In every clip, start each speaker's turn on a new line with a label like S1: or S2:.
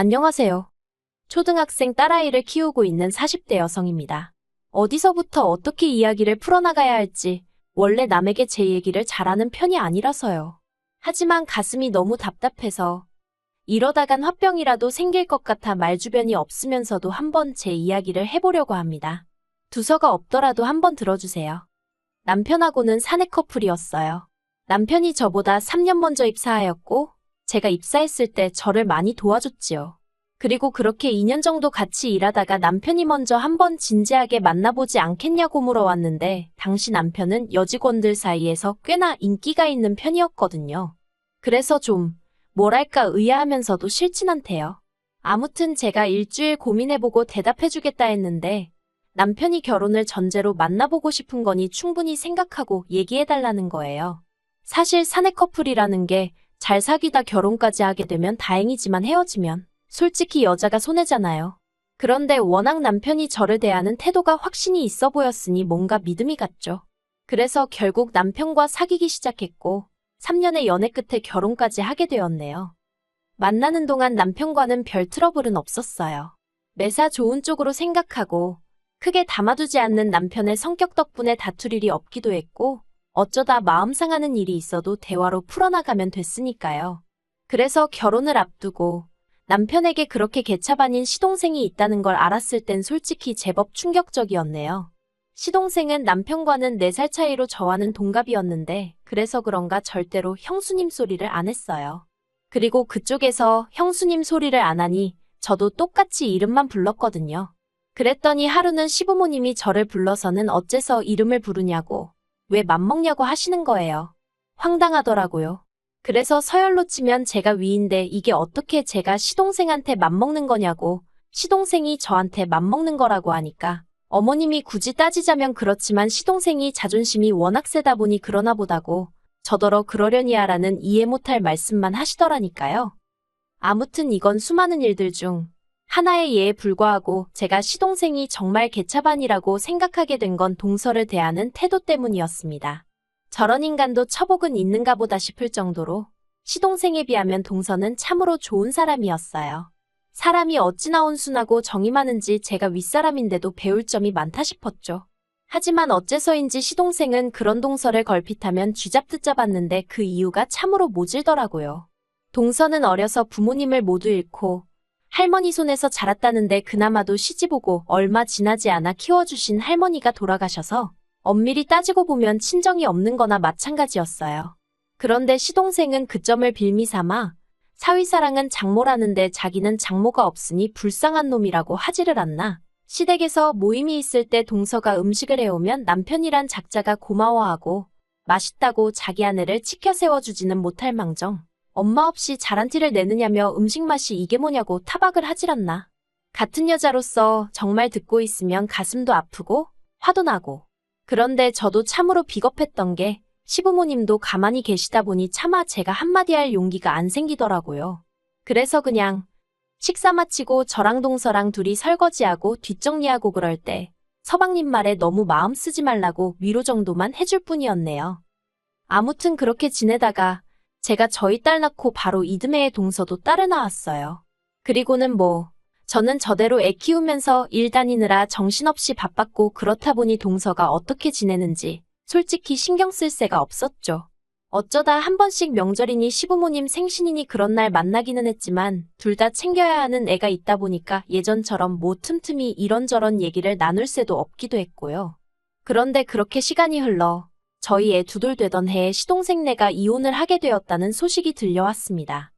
S1: 안녕하세요. 초등학생 딸아이를 키우고 있는 40대 여성입니다. 어디서부터 어떻게 이야기를 풀어나가야 할지 원래 남에게 제 얘기를 잘하는 편이 아니라서요. 하지만 가슴이 너무 답답해서 이러다간 화병이라도 생길 것 같아 말주변이 없으면서도 한번 제 이야기를 해보려고 합니다. 두서가 없더라도 한번 들어주세요. 남편하고는 사내 커플이었어요. 남편이 저보다 3년 먼저 입사하였고 제가 입사했을 때 저를 많이 도와줬지요. 그리고 그렇게 2년 정도 같이 일하다가 남편이 먼저 한번 진지하게 만나보지 않겠냐고 물어왔는데 당시 남편은 여직원들 사이에서 꽤나 인기가 있는 편이었거든요. 그래서 좀 뭐랄까 의아하면서도 싫진 않대요. 아무튼 제가 일주일 고민해보고 대답해주겠다 했는데 남편이 결혼을 전제로 만나보고 싶은 거니 충분히 생각하고 얘기해달라는 거예요. 사실 사내 커플이라는 게 잘 사귀다 결혼까지 하게 되면 다행이지만 헤어지면 솔직히 여자가 손해잖아요. 그런데 워낙 남편이 저를 대하는 태도가 확신이 있어 보였으니 뭔가 믿음이 갔죠. 그래서 결국 남편과 사귀기 시작했고 3년의 연애 끝에 결혼까지 하게 되었네요. 만나는 동안 남편과는 별 트러블은 없었어요. 매사 좋은 쪽으로 생각하고 크게 담아두지 않는 남편의 성격 덕분에 다툴 일이 없기도 했고 어쩌다 마음 상하는 일이 있어도 대화로 풀어나가면 됐으니까요. 그래서 결혼을 앞두고 남편에게 그렇게 개차반인 시동생이 있다는 걸 알았을 땐 솔직히 제법 충격적이었네요. 시동생은 남편과는 4살 차이로 저와는 동갑이었는데 그래서 그런가 절대로 형수님 소리를 안 했어요. 그리고 그쪽에서 형수님 소리를 안 하니 저도 똑같이 이름만 불렀거든요. 그랬더니 하루는 시부모님이 저를 불러서는 어째서 이름을 부르냐고 왜 맘먹냐고 하시는 거예요. 황당하더라고요. 그래서 서열로 치면 제가 위인데 이게 어떻게 제가 시동생한테 맘먹는 거냐고 시동생이 저한테 맘먹는 거라고 하니까 어머님이 굳이 따지자면 그렇지만 시동생이 자존심이 워낙 세다 보니 그러나 보다고 저더러 그러려니야 라는 이해 못할 말씀만 하시더라니까요. 아무튼 이건 수많은 일들 중 하나의 예에 불과하고 제가 시동생이 정말 개차반이라고 생각하게 된 건 동서를 대하는 태도 때문이었습니다. 저런 인간도 처복은 있는가 보다 싶을 정도로 시동생에 비하면 동서는 참으로 좋은 사람이었어요. 사람이 어찌나 온순하고 정이 많은지 제가 윗사람인데도 배울 점이 많다 싶었죠. 하지만 어째서인지 시동생은 그런 동서를 걸핏하면 쥐잡듯 잡았는데 그 이유가 참으로 모질더라고요. 동서는 어려서 부모님을 모두 잃고 할머니 손에서 자랐다는데 그나마도 시집오고 얼마 지나지 않아 키워주신 할머니가 돌아가셔서 엄밀히 따지고 보면 친정이 없는 거나 마찬가지였어요. 그런데 시동생은 그 점을 빌미삼아 사위사랑은 장모라는데 자기는 장모가 없으니 불쌍한 놈이라고 하지를 않나. 시댁에서 모임이 있을 때 동서가 음식을 해오면 남편이란 작자가 고마워하고 맛있다고 자기 아내를 치켜 세워주지는 못할 망정 엄마 없이 잘한 티를 내느냐며 음식 맛이 이게 뭐냐고 타박을 하질 않나. 같은 여자로서 정말 듣고 있으면 가슴도 아프고 화도 나고. 그런데 저도 참으로 비겁했던 게 시부모님도 가만히 계시다 보니 차마 제가 한마디 할 용기가 안 생기더라고요. 그래서 그냥 식사 마치고 저랑 동서랑 둘이 설거지하고 뒷정리하고 그럴 때 서방님 말에 너무 마음 쓰지 말라고 위로 정도만 해줄 뿐이었네요. 아무튼 그렇게 지내다가 제가 저희 딸 낳고 바로 이듬해에 동서도 딸을 낳았어요. 그리고는 저는 저대로 애 키우면서 일 다니느라 정신없이 바빴고 그렇다 보니 동서가 어떻게 지내는지 솔직히 신경 쓸 새가 없었죠. 어쩌다 한 번씩 명절이니 시부모님 생신이니 그런 날 만나기는 했지만 둘 다 챙겨야 하는 애가 있다 보니까 예전처럼 틈틈이 이런저런 얘기를 나눌 새도 없기도 했고요. 그런데 그렇게 시간이 흘러 저희 애 두돌 되던 해에 시동생네가 이혼을 하게 되었다는 소식이 들려왔습니다.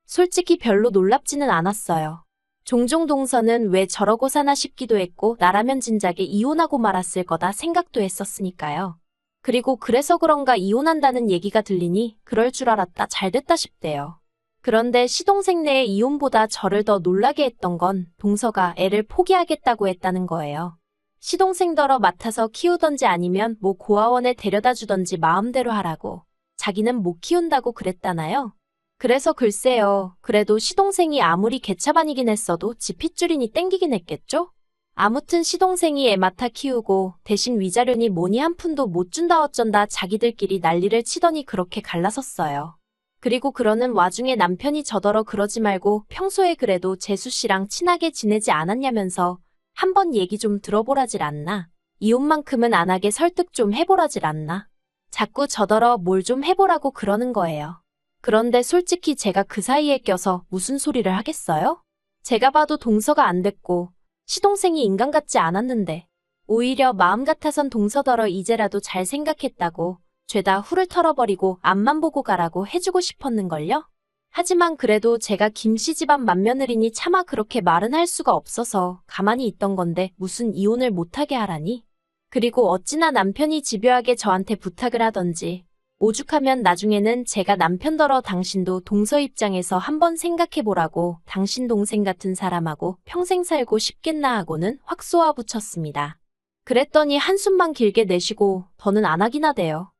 S1: 솔직히 별로 놀랍지는 않았어요. 종종 동서는 왜 저러고 사나 싶기도 했고 나라면 진작에 이혼하고 말았을 거다 생각도 했었으니까요. 그리고 그래서 그런가 이혼한다는 얘기가 들리니 그럴 줄 알았다 잘됐다 싶대요. 그런데 시동생네의 이혼보다 저를 더 놀라게 했던 건 동서가 애를 포기하겠다고 했다는 거예요. 시동생더러 맡아서 키우던지 아니면 고아원에 데려다 주던지 마음대로 하라고. 자기는 못 키운다고 그랬다나요? 그래서 글쎄요. 그래도 시동생이 아무리 개차반이긴 했어도 지 핏줄이니 땡기긴 했겠죠? 아무튼 시동생이 애 맡아 키우고 대신 위자료니 뭐니 한 푼도 못 준다 어쩐다 자기들끼리 난리를 치더니 그렇게 갈라섰어요. 그리고 그러는 와중에 남편이 저더러 그러지 말고 평소에 그래도 재수 씨랑 친하게 지내지 않았냐면서 한번 얘기 좀 들어보라질 않나. 이혼만큼은 안 하게 설득 좀 해보라질 않나. 자꾸 저더러 뭘 좀 해보라고 그러는 거예요. 그런데 솔직히 제가 그 사이에 껴서 무슨 소리를 하겠어요? 제가 봐도 동서가 안 됐고 시동생이 인간 같지 않았는데 오히려 마음 같아선 동서더러 이제라도 잘 생각했다고 죄다 훌을 털어버리고 앞만 보고 가라고 해주고 싶었는걸요? 하지만 그래도 제가 김씨 집안 맏며느리니 차마 그렇게 말은 할 수가 없어서 가만히 있던 건데 무슨 이혼을 못하게 하라니? 그리고 어찌나 남편이 집요하게 저한테 부탁을 하던지 오죽하면 나중에는 제가 남편더러 당신도 동서 입장에서 한번 생각해보라고 당신 동생 같은 사람하고 평생 살고 싶겠나 하고는 확 쏘아붙였습니다. 그랬더니 한숨만 길게 내쉬고 더는 안 하긴 하대요.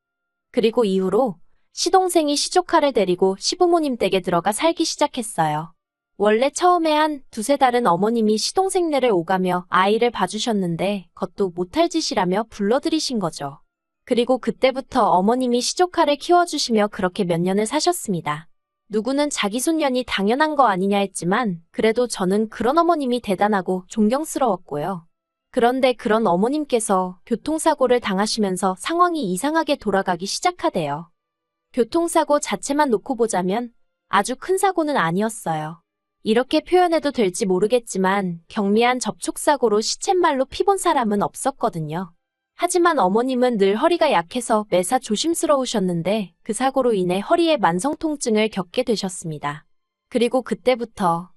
S1: 그리고 이후로 시동생이 시조카를 데리고 시부모님 댁에 들어가 살기 시작했어요. 원래 처음에 한 두세 달은 어머님이 시동생네를 오가며 아이를 봐주셨는데 그것도 못할 짓이라며 불러들이신 거죠. 그리고 그때부터 어머님이 시조카를 키워주시며 그렇게 몇 년을 사셨습니다. 누구는 자기 손년이 당연한 거 아니냐 했지만 그래도 저는 그런 어머님이 대단하고 존경스러웠고요. 그런데 그런 어머님께서 교통사고를 당하시면서 상황이 이상하게 돌아가기 시작하대요. 교통사고 자체만 놓고 보자면 아주 큰 사고는 아니었어요. 이렇게 표현해도 될지 모르겠지만 경미한 접촉사고로 시쳇말로 피 본 사람은 없었거든요. 하지만 어머님은 늘 허리가 약해서 매사 조심스러우셨는데 그 사고로 인해 허리에 만성통증을 겪게 되셨습니다. 그리고 그때부터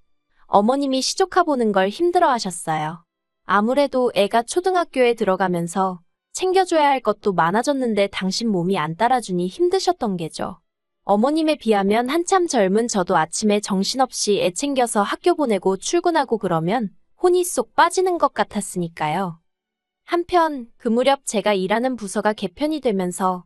S1: 어머님이 시조카 보는 걸 힘들어하셨어요. 아무래도 애가 초등학교에 들어가면서 챙겨줘야 할 것도 많아졌는데 당신 몸이 안 따라주니 힘드셨던 게죠. 어머님에 비하면 한참 젊은 저도 아침에 정신없이 애 챙겨서 학교 보내고 출근하고 그러면 혼이 쏙 빠지는 것 같았으니까요. 한편 그 무렵 제가 일하는 부서가 개편이 되면서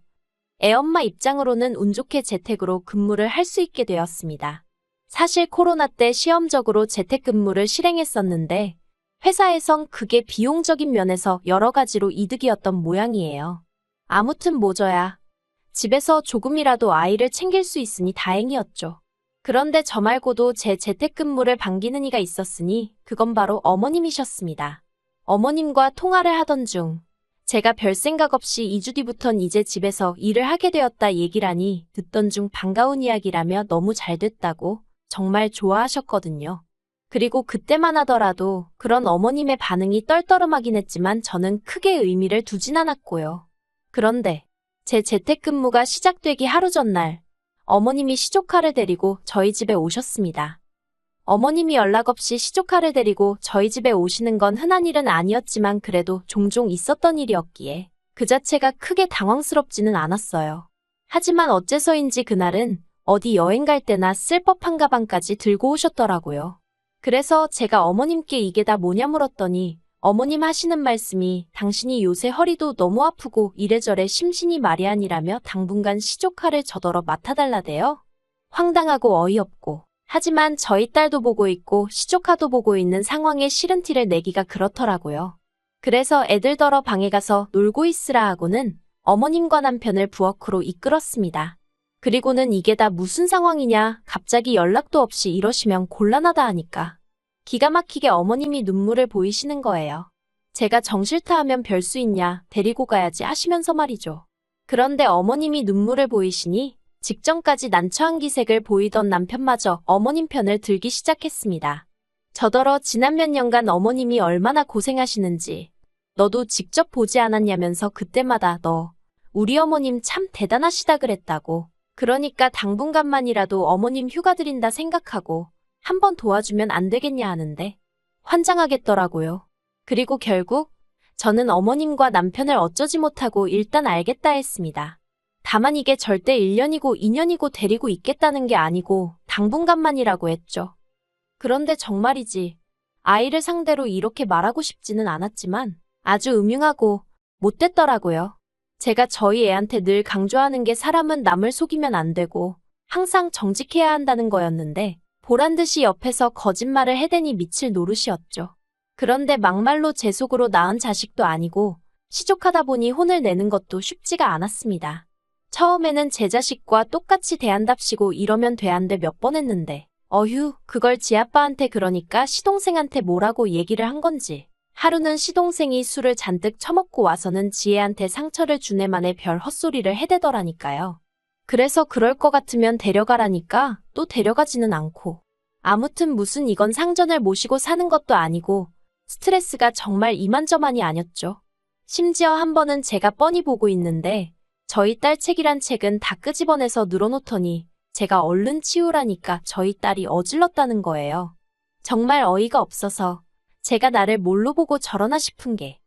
S1: 애엄마 입장으로는 운 좋게 재택으로 근무를 할 수 있게 되었습니다. 사실 코로나 때 시험적으로 재택근무를 실행했었는데 회사에선 그게 비용적인 면에서 여러 가지로 이득이었던 모양이에요. 아무튼 뭐져야 집에서 조금이라도 아이를 챙길 수 있으니 다행이었죠. 그런데 저 말고도 제 재택근무를 반기는 이가 있었으니 그건 바로 어머님이셨습니다. 어머님과 통화를 하던 중 제가 별 생각 없이 2주 뒤부턴 이제 집에서 일을 하게 되었다 얘기라니 듣던 중 반가운 이야기라며 너무 잘 됐다고 정말 좋아하셨거든요. 그리고 그때만 하더라도 그런 어머님의 반응이 떨떠름하긴 했지만 저는 크게 의미를 두진 않았고요. 그런데 제 재택근무가 시작되기 하루 전날 어머님이 시조카를 데리고 저희 집에 오셨습니다. 어머님이 연락 없이 시조카를 데리고 저희 집에 오시는 건 흔한 일은 아니었지만 그래도 종종 있었던 일이었기에 그 자체가 크게 당황스럽지는 않았어요. 하지만 어째서인지 그날은 어디 여행 갈 때나 쓸 법한 가방까지 들고 오셨더라고요. 그래서 제가 어머님께 이게 다 뭐냐 물었더니 어머님 하시는 말씀이 당신이 요새 허리도 너무 아프고 이래저래 심신이 말이 아니라며 당분간 시조카를 저더러 맡아달라대요. 황당하고 어이없고 하지만 저희 딸도 보고 있고 시조카도 보고 있는 상황에 싫은 티를 내기가 그렇더라고요. 그래서 애들더러 방에 가서 놀고 있으라 하고는 어머님과 남편을 부엌으로 이끌었습니다. 그리고는 이게 다 무슨 상황이냐 갑자기 연락도 없이 이러시면 곤란하다 하니까 기가 막히게 어머님이 눈물을 보이시는 거예요. 제가 정 싫다 하면 별 수 있냐 데리고 가야지 하시면서 말이죠. 그런데 어머님이 눈물을 보이시니 직전까지 난처한 기색을 보이던 남편마저 어머님 편을 들기 시작했습니다. 저더러 지난 몇 년간 어머님이 얼마나 고생하시는지 너도 직접 보지 않았냐면서 그때마다 너 우리 어머님 참 대단하시다 그랬다고. 그러니까 당분간만이라도 어머님 휴가 드린다 생각하고 한번 도와주면 안 되겠냐 하는데 환장하겠더라고요. 그리고 결국 저는 어머님과 남편을 어쩌지 못하고 일단 알겠다 했습니다. 다만 이게 절대 1년이고 2년이고 데리고 있겠다는 게 아니고 당분간만이라고 했죠. 그런데 정말이지 아이를 상대로 이렇게 말하고 싶지는 않았지만 아주 음흉하고 못됐더라고요. 제가 저희 애한테 늘 강조하는 게 사람은 남을 속이면 안 되고 항상 정직해야 한다는 거였는데 보란듯이 옆에서 거짓말을 해대니 미칠 노릇이었죠. 그런데 막말로 제 속으로 낳은 자식도 아니고 시족하다 보니 혼을 내는 것도 쉽지가 않았습니다. 처음에는 제 자식과 똑같이 대한답시고 이러면 돼 안 돼 몇 번 했는데 어휴 그걸 지 아빠한테 그러니까 시동생한테 뭐라고 얘기를 한 건지 하루는 시동생이 술을 잔뜩 처먹고 와서는 지혜한테 상처를 준 애만에 별 헛소리를 해대더라니까요. 그래서 그럴 것 같으면 데려가라니까 또 데려가지는 않고 아무튼 무슨 이건 상전을 모시고 사는 것도 아니고 스트레스가 정말 이만저만이 아니었죠. 심지어 한 번은 제가 뻔히 보고 있는데 저희 딸 책이란 책은 다 끄집어내서 늘어놓더니 제가 얼른 치우라니까 저희 딸이 어질렀다는 거예요. 정말 어이가 없어서 제가 나를 뭘로 보고 저러나 싶은 게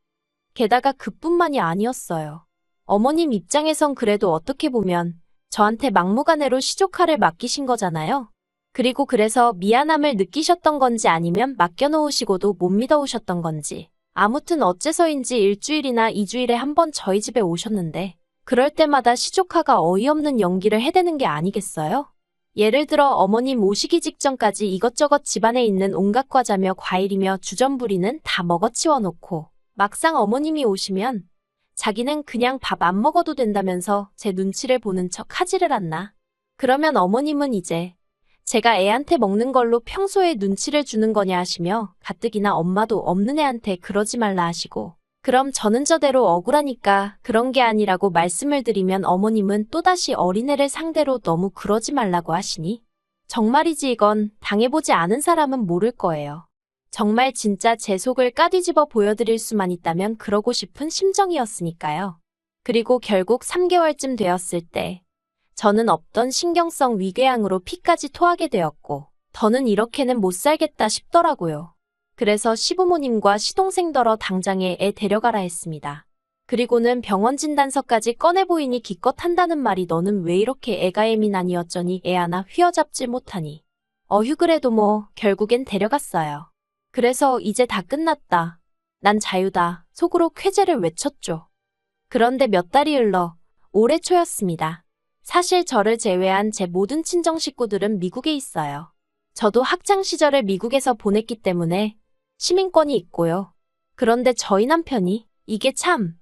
S1: 게다가 그뿐만이 아니었어요. 어머님 입장에선 그래도 어떻게 보면 저한테 막무가내로 시조카를 맡기신 거잖아요. 그리고 그래서 미안함을 느끼셨던 건지 아니면 맡겨놓으시고도 못 믿어오셨던 건지 아무튼 어째서인지 일주일이나 2주일에 한 번 저희 집에 오셨는데 그럴 때마다 시조카가 어이없는 연기를 해대는 게 아니겠어요? 예를 들어 어머님 오시기 직전까지 이것저것 집안에 있는 온갖 과자며 과일이며 주전부리는 다 먹어치워 놓고 막상 어머님이 오시면 자기는 그냥 밥 안 먹어도 된다면서 제 눈치를 보는 척 하지를 않나. 그러면 어머님은 이제 제가 애한테 먹는 걸로 평소에 눈치를 주는 거냐 하시며 가뜩이나 엄마도 없는 애한테 그러지 말라 하시고 그럼 저는 저대로 억울하니까 그런 게 아니라고 말씀을 드리면 어머님은 또다시 어린애를 상대로 너무 그러지 말라고 하시니 정말이지 이건 당해보지 않은 사람은 모를 거예요. 정말 진짜 제 속을 까뒤집어 보여드릴 수만 있다면 그러고 싶은 심정이었으니까요. 그리고 결국 3개월쯤 되었을 때 저는 없던 신경성 위궤양으로 피까지 토하게 되었고 더는 이렇게는 못 살겠다 싶더라고요. 그래서 시부모님과 시동생더러 당장에 애 데려가라 했습니다. 그리고는 병원 진단서까지 꺼내보이니 기껏 한다는 말이 너는 왜 이렇게 애가 예민하니 어쩌니 애 하나 휘어잡질 못하니. 어휴 그래도 뭐 결국엔 데려갔어요. 그래서 이제 다 끝났다. 난 자유다. 속으로 쾌재를 외쳤죠. 그런데 몇 달이 흘러 올해 초였습니다. 사실 저를 제외한 제 모든 친정 식구들은 미국에 있어요. 저도 학창 시절을 미국에서 보냈기 때문에 시민권이 있고요. 그런데 저희 남편이 이게 참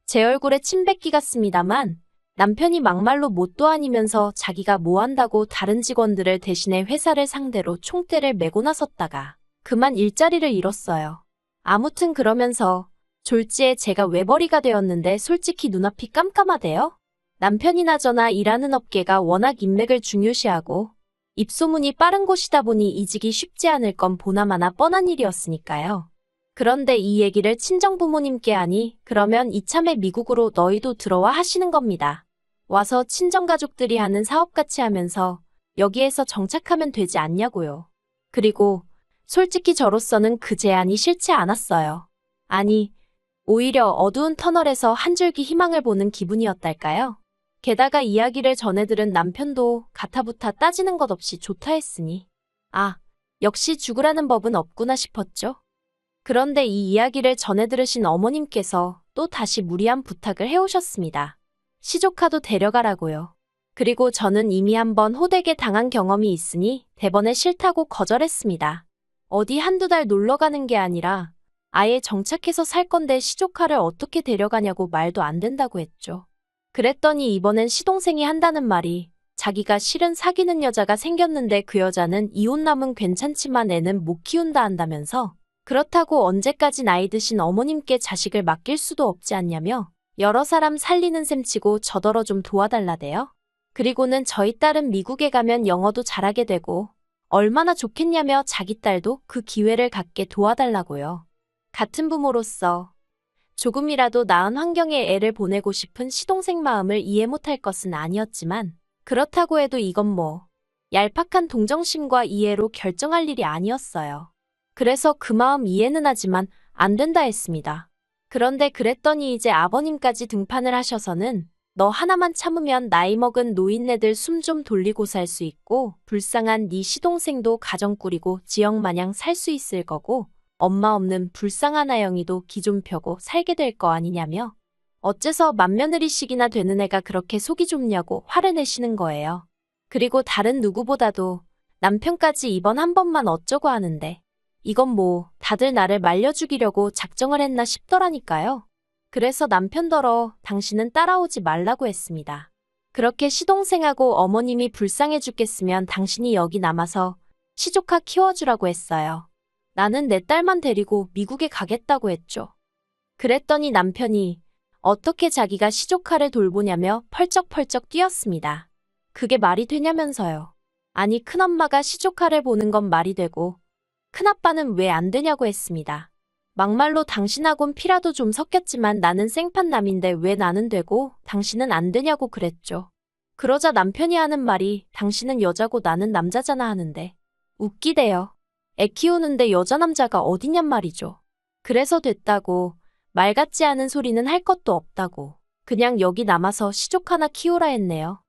S1: 제 얼굴에 침 뱉기 같습니다만 남편이 막말로 뭣도 아니면서 자기가 뭐 한다고 다른 직원들을 대신해 회사를 상대로 총대를 메고 나섰다가 그만 일자리를 잃었어요. 아무튼 그러면서 졸지에 제가 외벌이가 되었는데 솔직히 눈앞이 깜깜하대요. 남편이나 저나 일하는 업계가 워낙 인맥을 중요시하고 입소문이 빠른 곳이다 보니 이직이 쉽지 않을 건 보나마나 뻔한 일이었으니까요. 그런데 이 얘기를 친정부모님께 하니 그러면 이참에 미국으로 너희도 들어와 하시는 겁니다. 와서 친정가족들이 하는 사업같이 하면서 여기에서 정착하면 되지 않냐고요. 그리고 솔직히 저로서는 그 제안이 싫지 않았어요. 아니, 오히려 어두운 터널에서 한 줄기 희망을 보는 기분이었달까요? 게다가 이야기를 전해들은 남편도 가타부타 따지는 것 없이 좋다 했으니 아, 역시 죽으라는 법은 없구나 싶었죠. 그런데 이 이야기를 전해 들으신 어머님께서 또 다시 무리한 부탁을 해오셨습니다. 시조카도 데려가라고요. 그리고 저는 이미 한번 호되게 당한 경험이 있으니 대번에 싫다고 거절했습니다. 어디 한두 달 놀러 가는 게 아니라 아예 정착해서 살 건데 시조카를 어떻게 데려가냐고 말도 안 된다고 했죠. 그랬더니 이번엔 시동생이 한다는 말이 자기가 실은 사귀는 여자가 생겼는데 그 여자는 이혼남은 괜찮지만 애는 못 키운다 한다면서 그렇다고 언제까지 나이 드신 어머님께 자식을 맡길 수도 없지 않냐며 여러 사람 살리는 셈치고 저더러 좀 도와달라대요. 그리고는 저희 딸은 미국에 가면 영어도 잘하게 되고 얼마나 좋겠냐며 자기 딸도 그 기회를 갖게 도와달라고요. 같은 부모로서 조금이라도 나은 환경에 애를 보내고 싶은 시동생 마음을 이해 못할 것은 아니었지만 그렇다고 해도 이건 뭐 얄팍한 동정심과 이해로 결정할 일이 아니었어요. 그래서 그 마음 이해는 하지만 안 된다 했습니다. 그런데 그랬더니 이제 아버님까지 등판을 하셔서는 너 하나만 참으면 나이 먹은 노인네들 숨 좀 돌리고 살 수 있고 불쌍한 네 시동생도 가정 꾸리고 지역마냥 살 수 있을 거고 엄마 없는 불쌍한 아영이도 기 좀 펴고 살게 될 거 아니냐며 어째서 맏며느리씩이나 되는 애가 그렇게 속이 좁냐고 화를 내시는 거예요. 그리고 다른 누구보다도 남편까지 이번 한 번만 어쩌고 하는데 이건 뭐 다들 나를 말려 죽이려고 작정을 했나 싶더라니까요. 그래서 남편더러 당신은 따라오지 말라고 했습니다. 그렇게 시동생하고 어머님이 불쌍해 죽겠으면 당신이 여기 남아서 시조카 키워주라고 했어요. 나는 내 딸만 데리고 미국에 가겠다고 했죠. 그랬더니 남편이 어떻게 자기가 시조카를 돌보냐며 펄쩍펄쩍 뛰었습니다. 그게 말이 되냐면서요. 아니, 큰엄마가 시조카를 보는 건 말이 되고 큰아빠는 왜 안 되냐고 했습니다. 막말로 당신하곤 피라도 좀 섞였지만 나는 생판남인데 왜 나는 되고 당신은 안 되냐고 그랬죠. 그러자 남편이 하는 말이 당신은 여자고 나는 남자잖아 하는데 웃기대요. 애 키우는데 여자 남자가 어디냔 말이죠. 그래서 됐다고 말 같지 않은 소리는 할 것도 없다고 그냥 여기 남아서 시족 하나 키우라 했네요.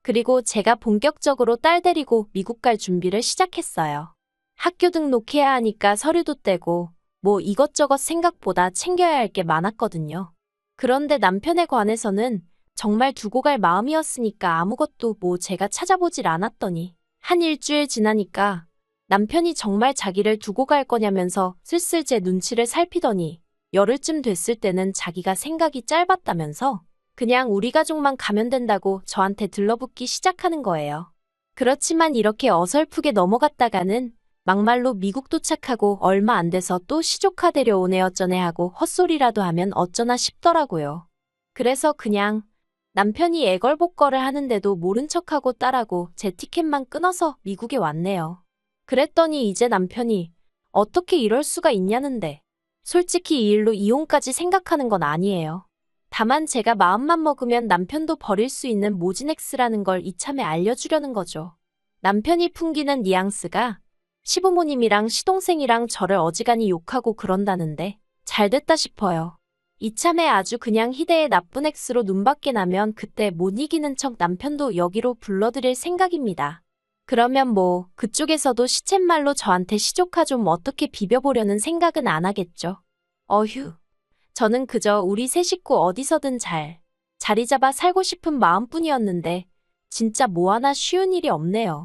S1: 그리고 제가 본격적으로 딸 데리고 미국 갈 준비를 시작했어요. 학교 등록해야 하니까 서류도 떼고 뭐 이것저것 생각보다 챙겨야 할 게 많았거든요. 그런데 남편에 관해서는 정말 두고 갈 마음이었으니까 아무것도 뭐 제가 찾아보질 않았더니 한 일주일 지나니까 남편이 정말 자기를 두고 갈 거냐면서 슬슬 제 눈치를 살피더니 열흘쯤 됐을 때는 자기가 생각이 짧았다면서 그냥 우리 가족만 가면 된다고 저한테 들러붙기 시작하는 거예요. 그렇지만 이렇게 어설프게 넘어갔다가는 막말로 미국 도착하고 얼마 안 돼서 또 시조카 데려오네 어쩌네 하고 헛소리라도 하면 어쩌나 싶더라고요. 그래서 그냥 남편이 애걸복걸을 하는데도 모른 척하고 딸하고 제 티켓만 끊어서 미국에 왔네요. 그랬더니 이제 남편이 어떻게 이럴 수가 있냐는데 솔직히 이 일로 이혼까지 생각하는 건 아니에요. 다만 제가 마음만 먹으면 남편도 버릴 수 있는 모진엑스라는 걸 이참에 알려주려는 거죠. 남편이 풍기는 뉘앙스가 시부모님이랑 시동생이랑 저를 어지간히 욕하고 그런다는데 잘됐다 싶어요. 이참에 아주 그냥 희대의 나쁜 엑스로 눈밖에 나면 그때 못 이기는 척 남편도 여기로 불러들일 생각입니다. 그러면 뭐 그쪽에서도 시쳇말로 저한테 시조카 좀 어떻게 비벼보려는 생각은 안 하겠죠. 어휴. 저는 그저 우리 세 식구 어디서든 잘 자리 잡아 살고 싶은 마음뿐이었는데 진짜 뭐 하나 쉬운 일이 없네요.